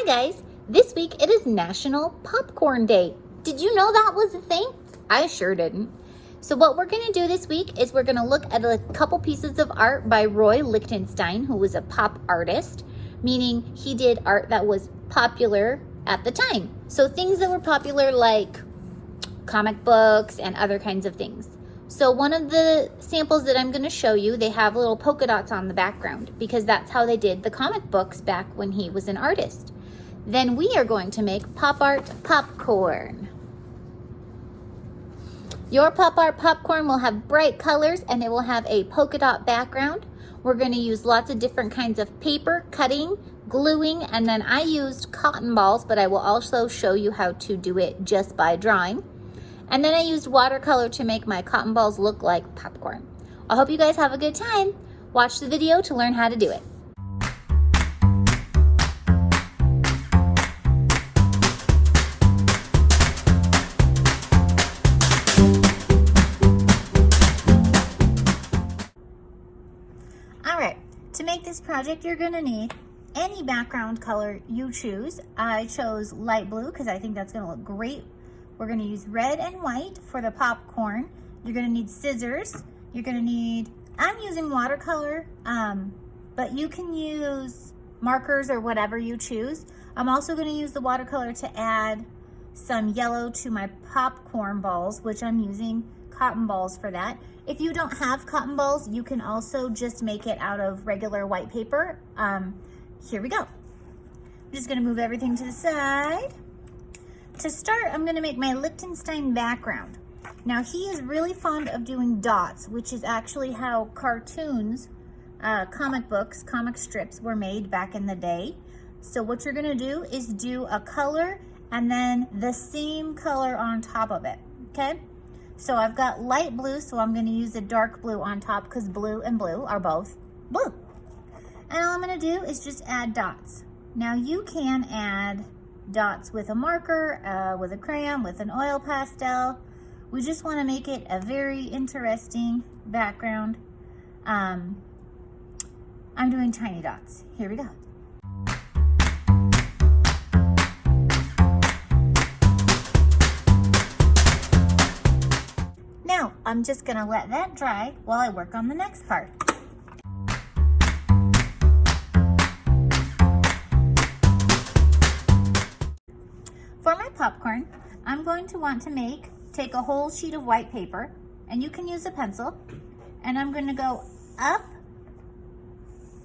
guys, this week it is National Popcorn Day. Did you know that was a thing? I sure didn't. So what we're going to do this week is we're going to look at a couple pieces of art by Roy Lichtenstein, who was a pop artist, meaning he did art that was popular at the time. So things that were popular like comic books and other kinds of things. So one of the samples that I'm going to show you, they have little polka dots on the background because that's how they did the comic books back when he was an artist. Then we are going to make pop art popcorn. Your pop art popcorn will have bright colors and it will have a polka dot background. We're going to use lots of different kinds of paper, cutting, gluing, and then I used cotton balls, but I will also show you how to do it just by drawing. And then I used watercolor to make my cotton balls look like popcorn. I hope you guys have a good time. Watch the video to learn how to do it. To make this project, you're going to need any background color you choose. I chose light blue because I think that's going to look great. We're going to use red and white for the popcorn. You're going to need scissors. You're going to need, I'm using watercolor, but you can use markers or whatever you choose. I'm also going to use the watercolor to add some yellow to my popcorn balls, which I'm using cotton balls for that. If you don't have cotton balls, you can also just make it out of regular white paper. Here we go. I'm just gonna move everything to the side. To start, I'm gonna make my Lichtenstein background. Now he is really fond of doing dots, which is actually how cartoons, comic books, comic strips were made back in the day. So what you're gonna do is do a color and then the same color on top of it, okay? So I've got light blue, so I'm going to use a dark blue on top because blue and blue are both blue. And all I'm going to do is just add dots. Now you can add dots with a marker, with a crayon, with an oil pastel. We just want to make it a very interesting background. I'm doing tiny dots. Here we go. Now, I'm just gonna let that dry while I work on the next part. For my popcorn, I'm going to want to take a whole sheet of white paper, and you can use a pencil, and I'm gonna go up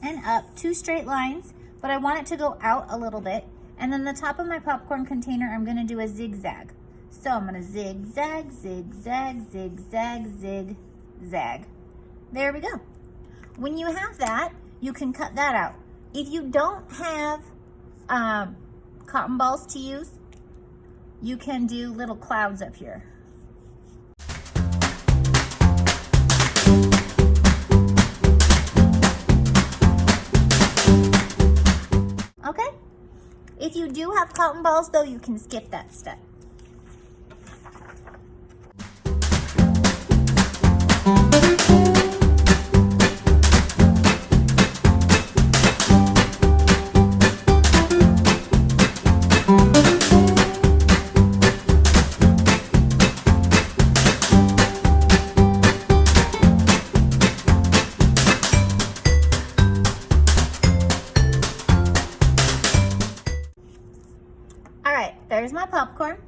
and up, 2 straight lines, but I want it to go out a little bit, and then the top of my popcorn container, I'm gonna do a zigzag. So I'm going to zigzag, zigzag, zigzag, zigzag. There we go. When you have that, you can cut that out. If you don't have cotton balls to use, you can do little clouds up here. Okay? If you do have cotton balls, though, you can skip that step. There's my popcorn.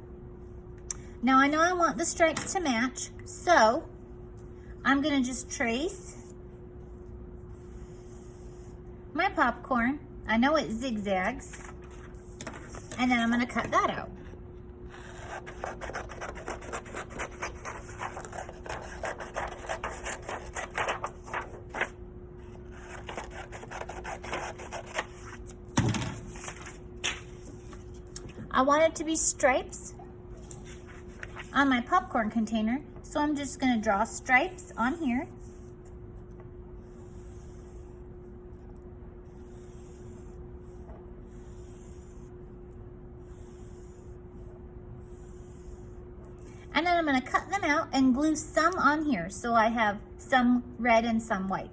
Now I know I want the stripes to match, so I'm gonna just trace my popcorn. I know it zigzags, and then I'm gonna cut that out. I want it to be stripes on my popcorn container, so I'm just going to draw stripes on here. And then I'm going to cut them out and glue some on here, so I have some red and some white.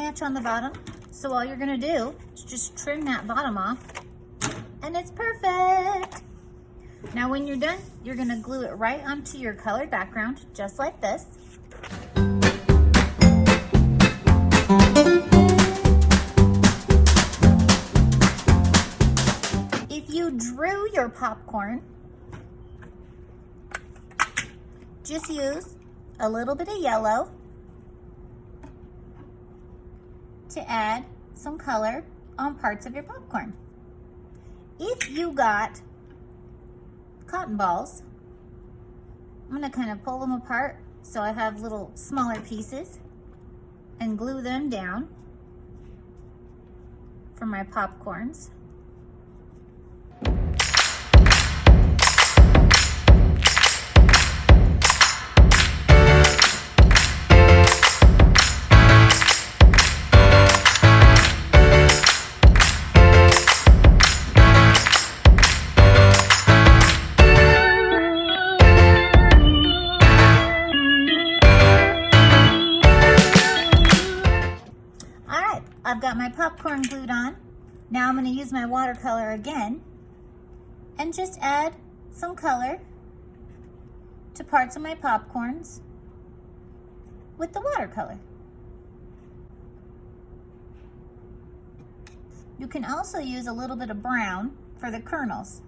match on the bottom. So all you're gonna do is just trim that bottom off and it's perfect. Now when you're done, you're gonna glue it right onto your colored background, just like this. If you drew your popcorn, just use a little bit of yellow to add some color on parts of your popcorn. If you got cotton balls, I'm gonna kind of pull them apart so I have little smaller pieces and glue them down for my popcorns. I've got my popcorn glued on. Now I'm going to use my watercolor again and just add some color to parts of my popcorns with the watercolor. You can also use a little bit of brown for the kernels.